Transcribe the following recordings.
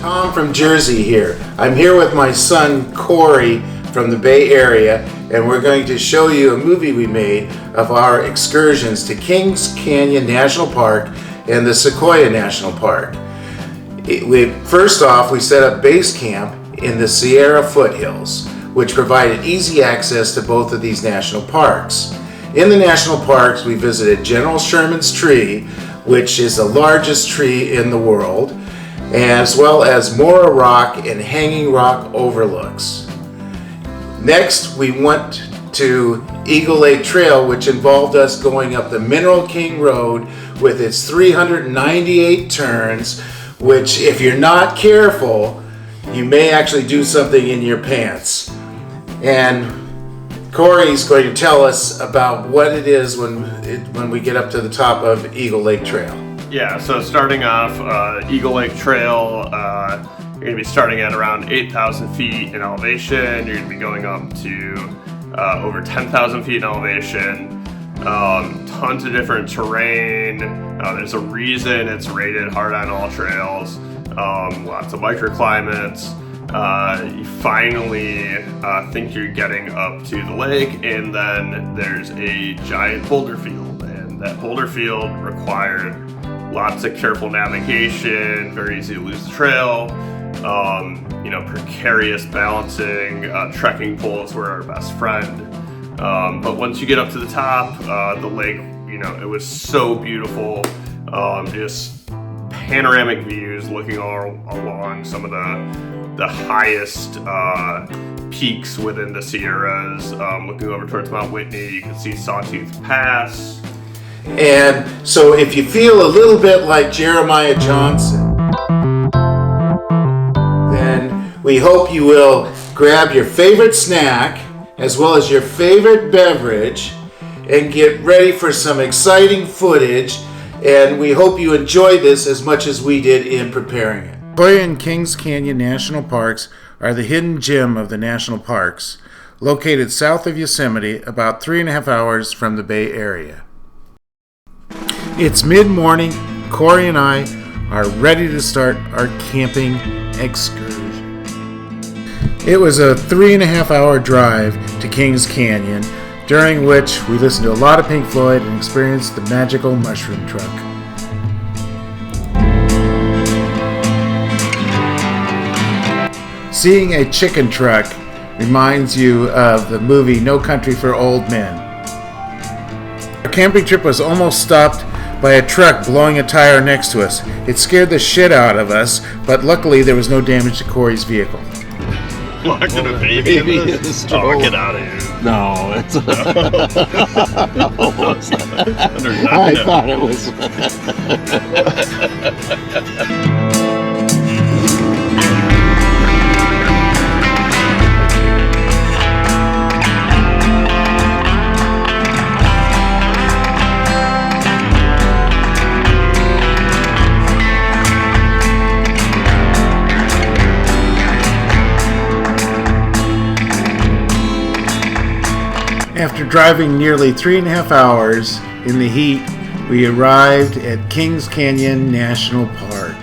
Tom from Jersey here. I'm here with my son Corey from the Bay Area, and we're going to show you a movie we made of our excursions to Kings Canyon National Park and the Sequoia National Park. First off, we set up base camp in the Sierra foothills, which provided easy access to both of these national parks. In the national parks, we visited General Sherman's tree, which is the largest tree in the world, as well as Mora Rock and Hanging Rock overlooks. Next, we went to Eagle Lake Trail, which involved us going up the Mineral King Road with its 398 turns, which if you're not careful, you may actually do something in your pants. And Corey's going to tell us about what it is when we get up to the top of Eagle Lake Trail. Yeah, so starting off Eagle Lake Trail, you're going to be starting at around 8,000 feet in elevation. You're going to be going up to over 10,000 feet in elevation. Tons of different terrain. There's a reason it's rated hard on all trails. Lots of microclimates. You finally think you're getting up to the lake, and then there's a giant boulder field, and that boulder field required lots of careful navigation, very easy to lose the trail, precarious balancing, trekking poles were our best friend. But once you get up to the top, the lake, it was so beautiful, just panoramic views looking all along some of the highest peaks within the Sierras. Looking over towards Mount Whitney, you can see Sawtooth Pass. And so if you feel a little bit like Jeremiah Johnson, then we hope you will grab your favorite snack as well as your favorite beverage and get ready for some exciting footage. And we hope you enjoy this as much as we did in preparing it. Sequoia and Kings Canyon National Parks are the hidden gem of the national parks, located south of Yosemite, about 3.5 hours from the Bay Area. It's mid-morning. Corey and I are ready to start our camping excursion. It was a 3.5 hour drive to Kings Canyon, during which we listened to a lot of Pink Floyd and experienced the magical mushroom truck. Seeing a chicken truck reminds you of the movie No Country for Old Men. Our camping trip was almost stopped by a truck blowing a tire next to us. It scared the shit out of us, but luckily there was no damage to Corey's vehicle. Walking a baby in this? Oh, get out of here. No, it's I thought it was. After driving nearly 3.5 hours in the heat, we arrived at Kings Canyon National Park.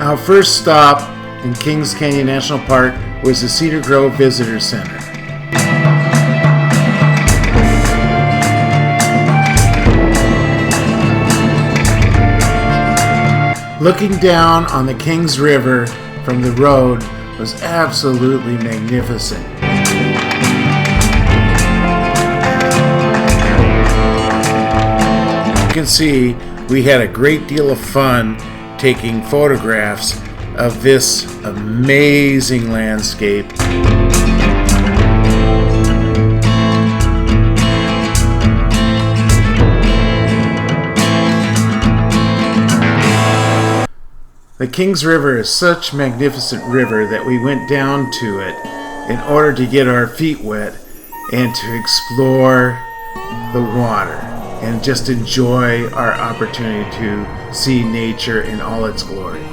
Our first stop in Kings Canyon National Park was the Cedar Grove Visitor Center. Looking down on the Kings River from the road was absolutely magnificent. You can see we had a great deal of fun taking photographs of this amazing landscape. The Kings River is such a magnificent river that we went down to it in order to get our feet wet and to explore the water and just enjoy our opportunity to see nature in all its glory.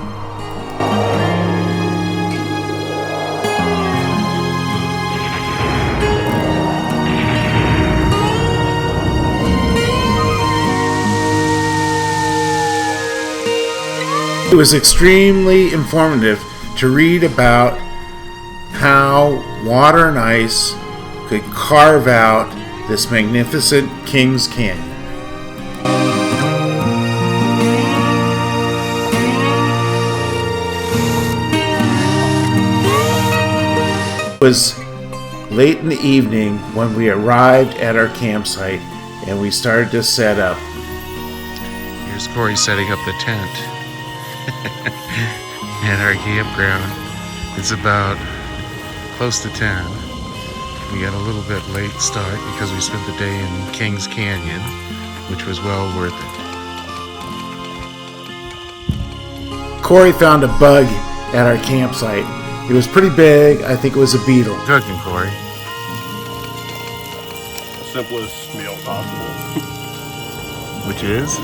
It was extremely informative to read about how water and ice could carve out this magnificent Kings Canyon. It was late in the evening when we arrived at our campsite and we started to set up. Here's Corey setting up the tent at our campground. It's about close to 10. We got a little bit late start because we spent the day in Kings Canyon, which was well worth it. Corey found a bug at our campsite. It was pretty big. I think it was a beetle. Cooking, Corey. Simplest meal possible. Which is?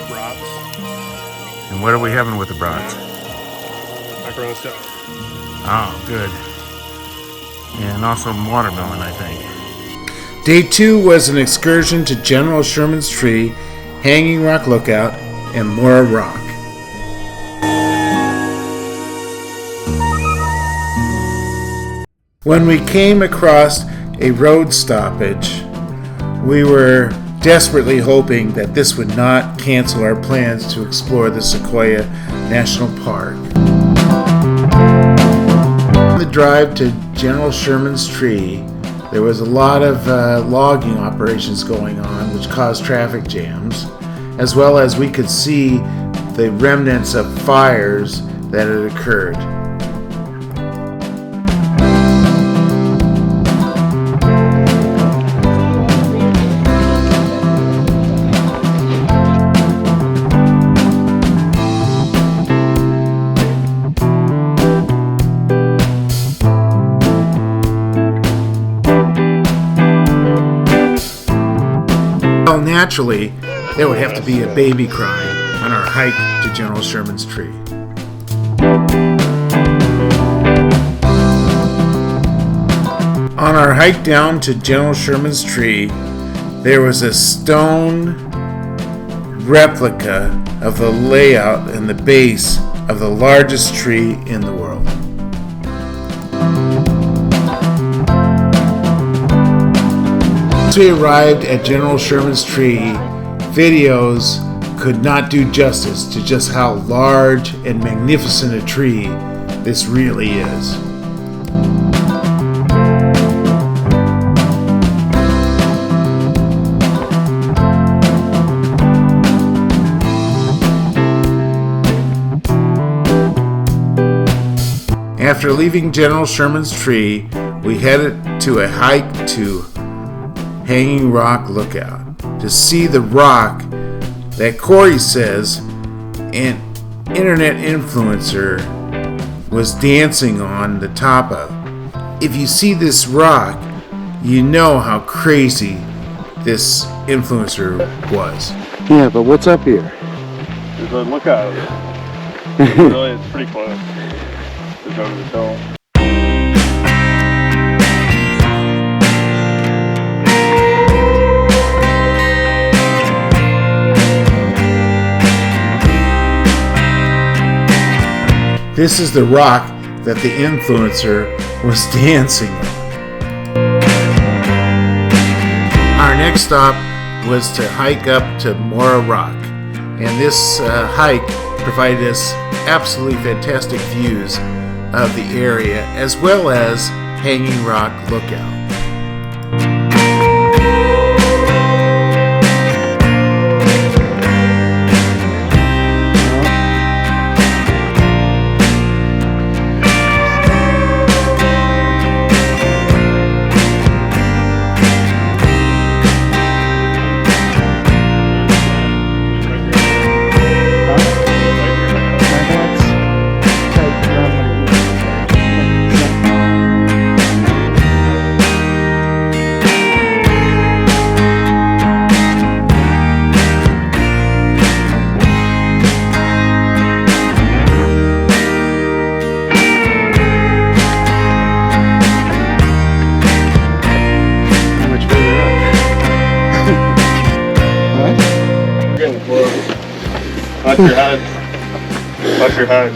Brats. And what are we having with the brats? Macaroni salad. Oh, good. And also watermelon, I think. Day 2 was an excursion to General Sherman's Tree, Hanging Rock Lookout, and Mora Rock. When we came across a road stoppage, we were desperately hoping that this would not cancel our plans to explore the Sequoia National Park. On the drive to General Sherman's Tree, there was a lot of logging operations going on, which caused traffic jams, as well as we could see the remnants of fires that had occurred. Naturally, there would have to be a baby crying on our hike to General Sherman's Tree. On our hike down to General Sherman's Tree, there was a stone replica of the layout and the base of the largest tree in the world. Once we arrived at General Sherman's Tree, videos could not do justice to just how large and magnificent a tree this really is. After leaving General Sherman's Tree, we headed to a hike to Hanging Rock Lookout to see the rock that Corey says an internet influencer was dancing on the top of. If you see this rock, you know how crazy this influencer was. Yeah, but what's up here? There's a lookout. Really, it's pretty close. There's over the hill. This is the rock that the influencer was dancing on. Our next stop was to hike up to Mora Rock, and this hike provided us absolutely fantastic views of the area as well as Hanging Rock Lookout. Watch your head. Watch your head.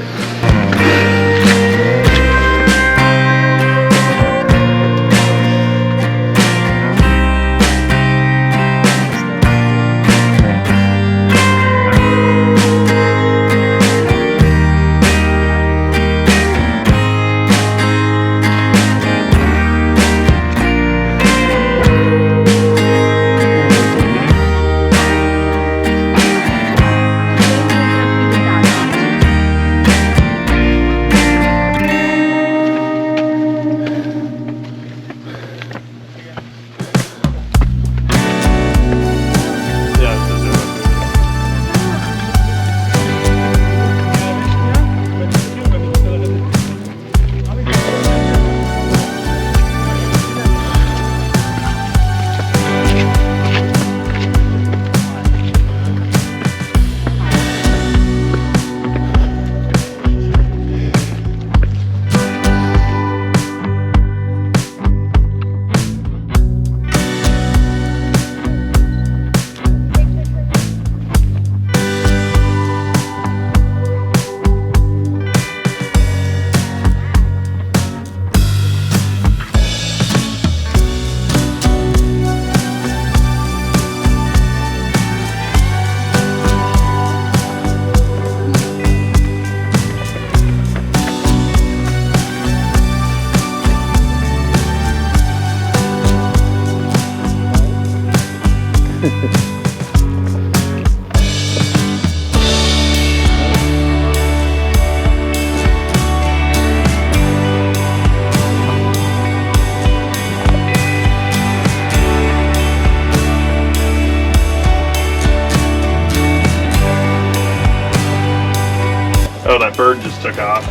Oh, that bird just took off.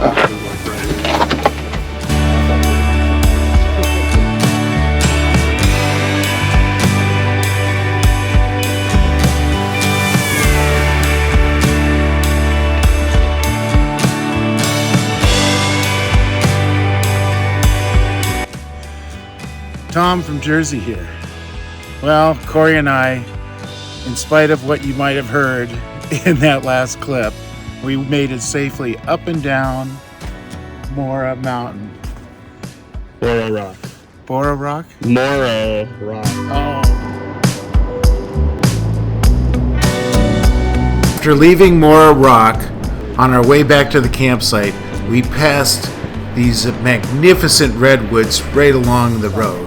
Tom from Jersey here. Well, Corey and I, in spite of what you might have heard in that last clip, we made it safely up and down Mora Mountain. Mora Rock. Bora Rock? Mora Rock. Oh. After leaving Mora Rock, on our way back to the campsite, we passed these magnificent redwoods right along the road.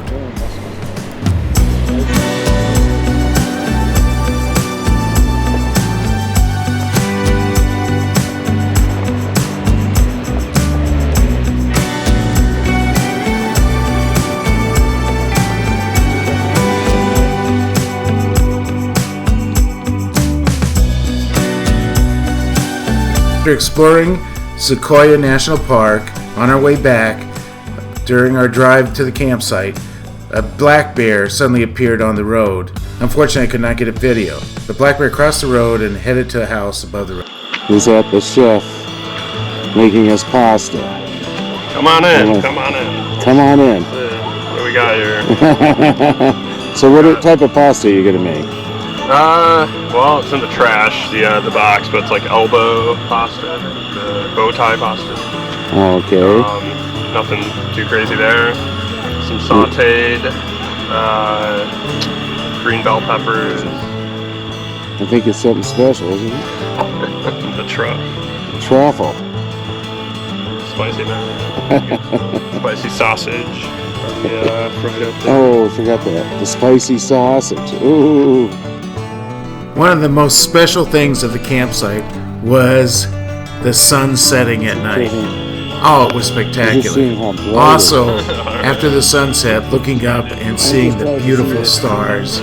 After exploring Sequoia National Park on our way back during our drive to the campsite, a black bear suddenly appeared on the road. Unfortunately, I could not get a video. The black bear crossed the road and headed to a house above the road. He's at the chef making us pasta. Come on in. Come on in. Come on in. What do we got here? So what type of pasta are you going to make? Well, it's in the trash, the box, but it's like elbow pasta, the bow tie pasta. Okay. Nothing too crazy there. Some sauteed, green bell peppers. I think it's something special, isn't it? The Truffle. Spicy man. Spicy sausage. Yeah, fried up there. Oh, I forgot that. The spicy sausage. Ooh. One of the most special things of the campsite was the sun setting at night. Oh, it was spectacular. Also, after the sunset, looking up and seeing the beautiful stars,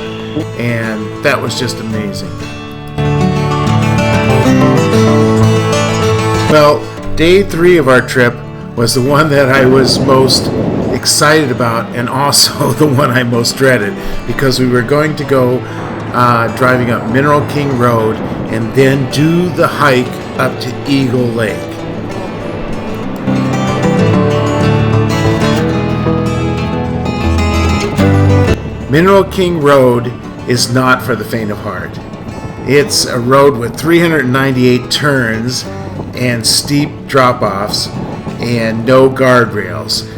and that was just amazing. Well, day 3 of our trip was the one that I was most excited about, and also the one I most dreaded, because we were going to go driving up Mineral King Road and then do the hike up to Eagle Lake. Mineral King Road is not for the faint of heart. It's a road with 398 turns, and steep drop-offs and no guardrails.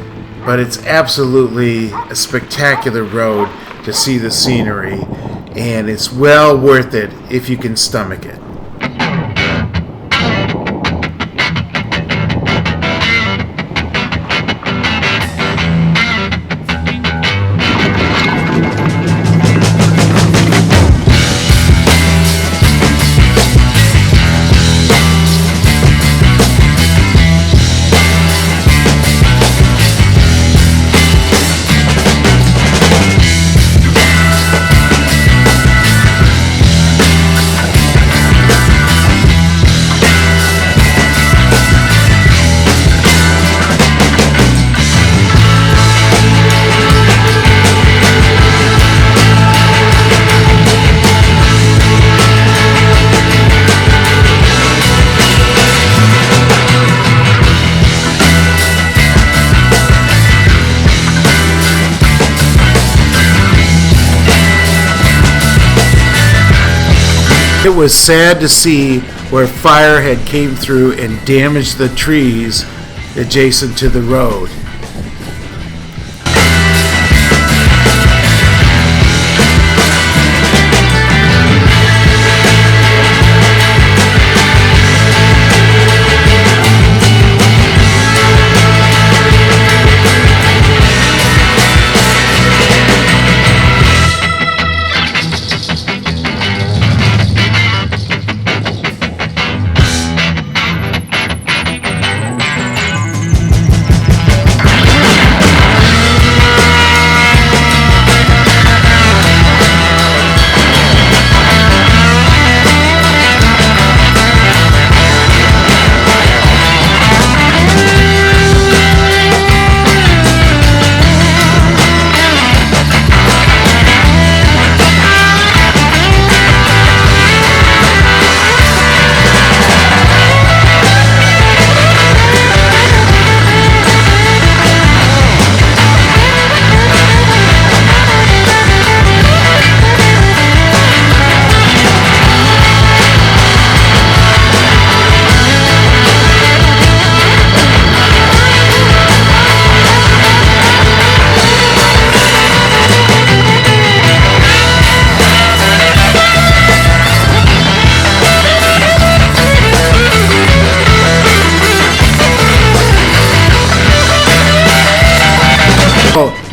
But it's absolutely a spectacular road to see the scenery, and it's well worth it if you can stomach it. It was sad to see where fire had came through and damaged the trees adjacent to the road.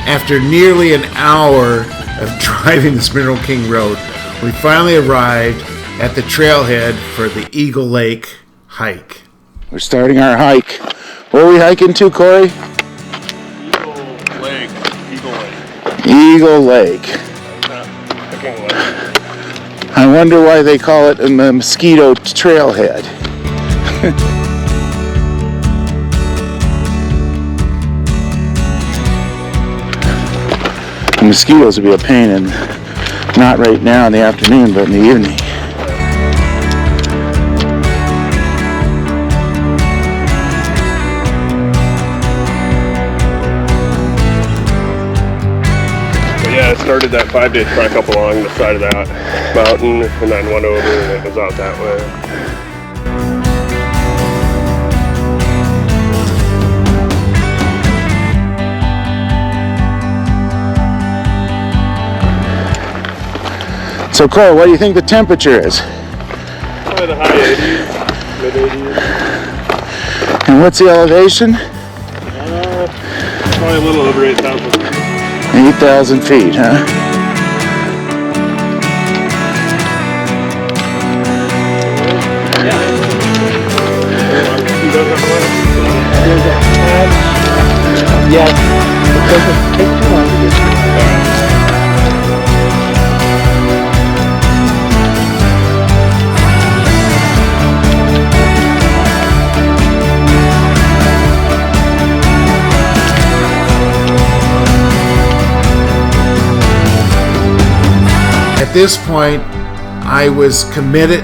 After nearly an hour of driving this Mineral King Road, we finally arrived at the trailhead for the Eagle Lake hike. We're starting our hike. Where are we hiking to, Corey? Eagle Lake. I wonder why they call it the Mosquito Trailhead. The mosquitoes would be a pain, and not right now in the afternoon, but in the evening. So yeah, I started that 5-day trek up along the side of that mountain, and then went over and it goes out that way. So Cole, what do you think the temperature is? Probably the high 80s, mid 80s. And what's the elevation? Probably a little over 8,000. 8,000 feet, huh? Yes, it doesn't take too long to get. At this point, I was committed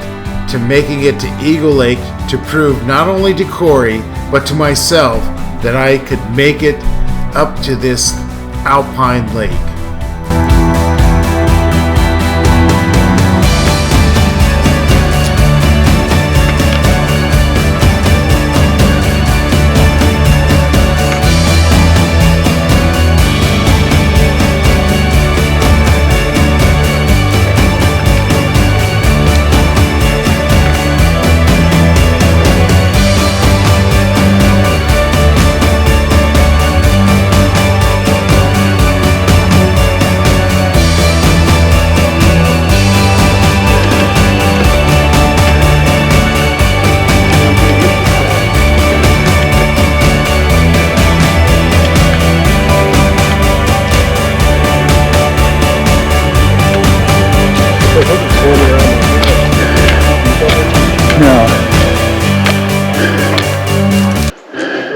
to making it to Eagle Lake to prove not only to Corey, but to myself that I could make it up to this alpine lake.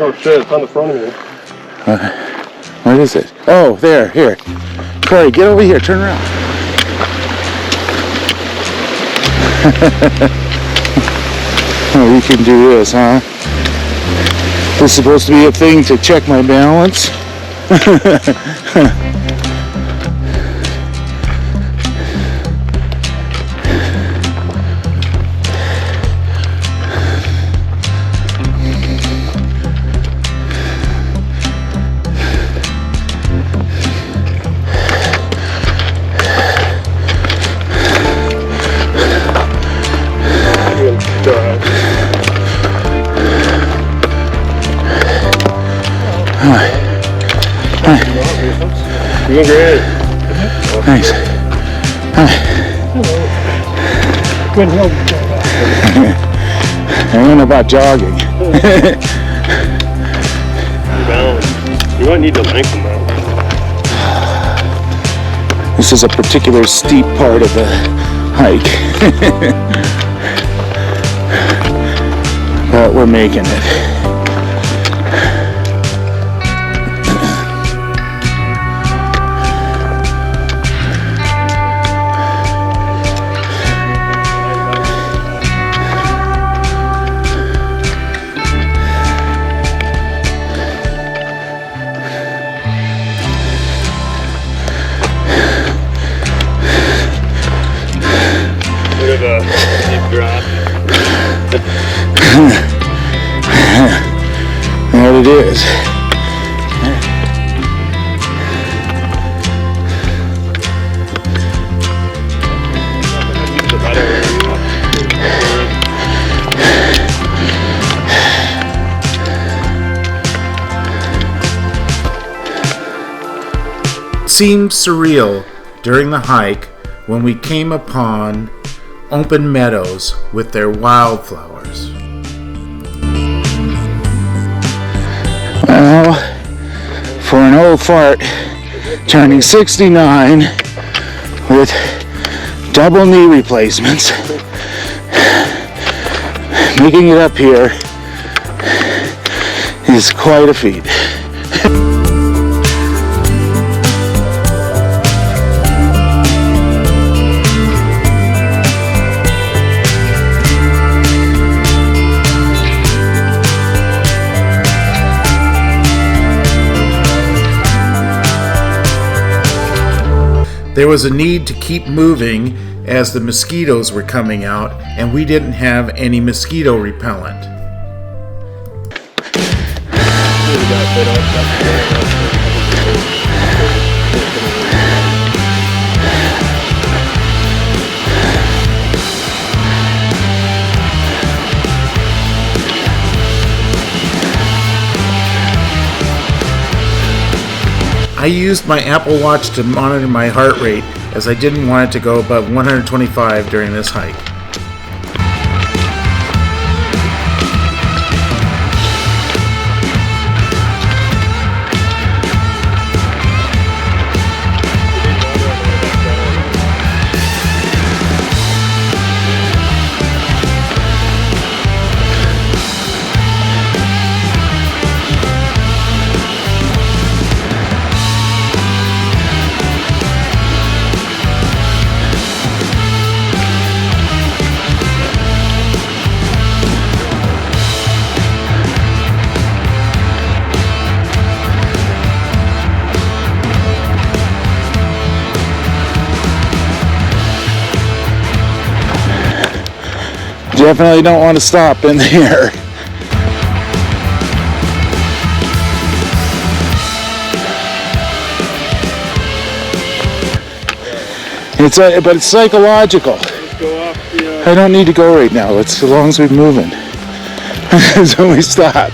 Oh shit, it's on the front of me. What is it? Oh, there, here. Corey, get over here, turn around. Oh, you can do this, huh? This is supposed to be a thing to check my balance. Doing great. Thanks. Good help. I don't know about jogging. You might need to lengthen that. This is a particular steep part of the hike. But we're making it. Deep drop. There it is. It seemed surreal during the hike when we came upon open meadows with their wildflowers. Well, for an old fart turning 69 with double knee replacements, making it up here is quite a feat. There was a need to keep moving as the mosquitoes were coming out, and we didn't have any mosquito repellent. I used my Apple Watch to monitor my heart rate as I didn't want it to go above 125 during this hike. Definitely don't want to stop in here. But it's psychological. I don't need to go right now. It's as long as we're moving. So we stop.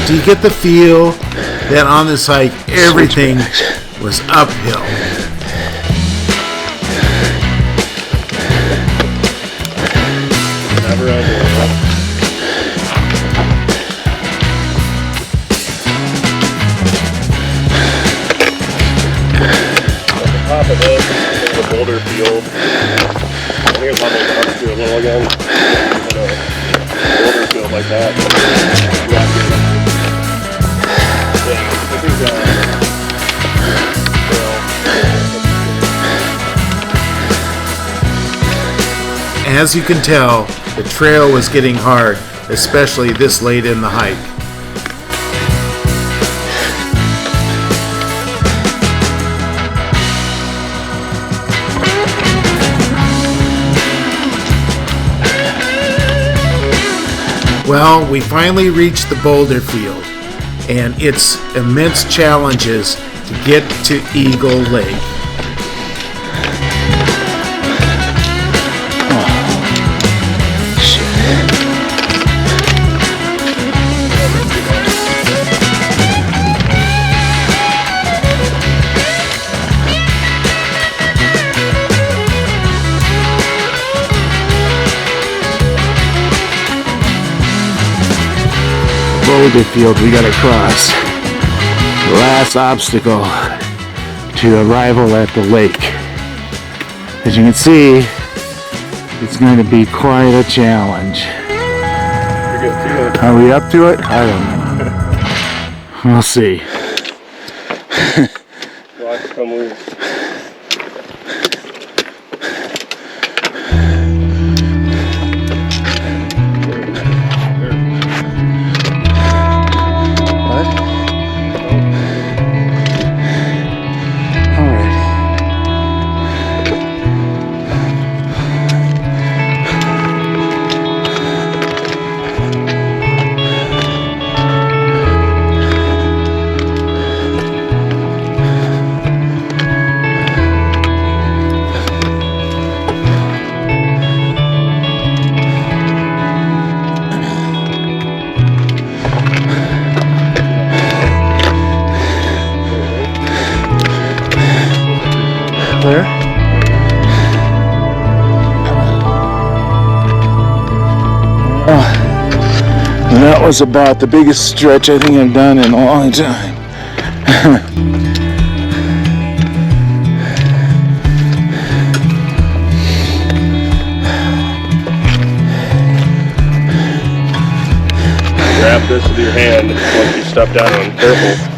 Do you get the feel that on this hike everything was uphill? Never ending. Top of this is the boulder field. I think it's leveled up to a little again. But a boulder field like that. As you can tell, the trail was getting hard, especially this late in the hike. Well, we finally reached the boulder field and its immense challenges to get to Eagle Lake. Boulder field we gotta cross. The last obstacle to arrival at the lake. As you can see, it's going to be quite a challenge. Are we up to it? I don't know. We'll see. Watch come loose. Where? And that was about the biggest stretch I think I've done in a long time. Grab this with your hand once you step down. Careful.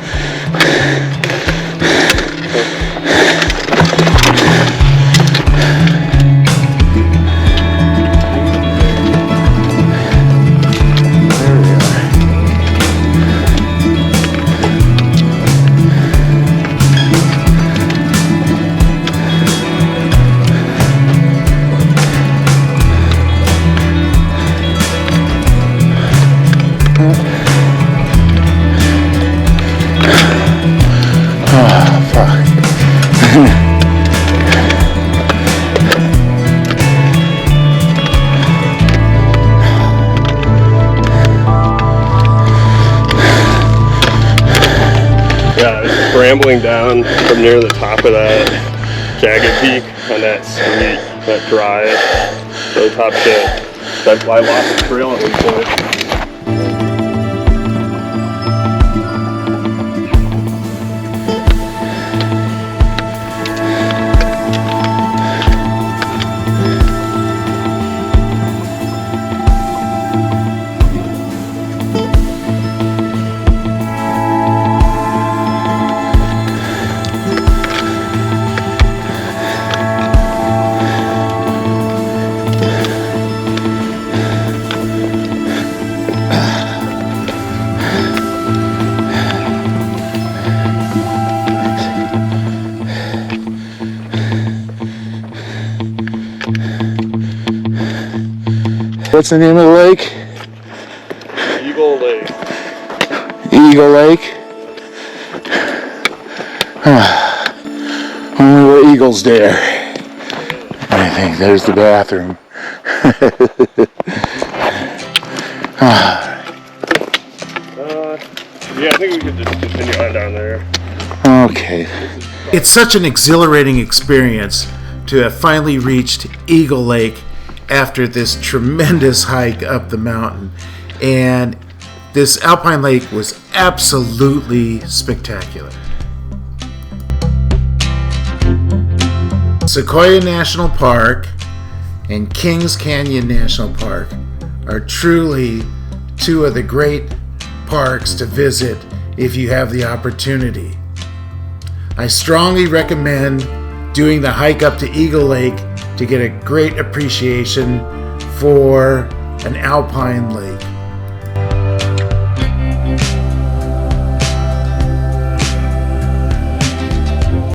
Scrambling down from near the top of that jagged peak on that street, that drive, really top shit. That's why I lost the trail at one point. What's the name of the lake? Eagle Lake. Eagle Lake? Only the eagles dare. I think there's the bathroom. Yeah, I think we could just continue on down there. Okay. It's such an exhilarating experience to have finally reached Eagle Lake after this tremendous hike up the mountain. And this alpine lake was absolutely spectacular. Sequoia National Park and Kings Canyon National Park are truly two of the great parks to visit if you have the opportunity. I strongly recommend doing the hike up to Eagle Lake to get a great appreciation for an alpine lake.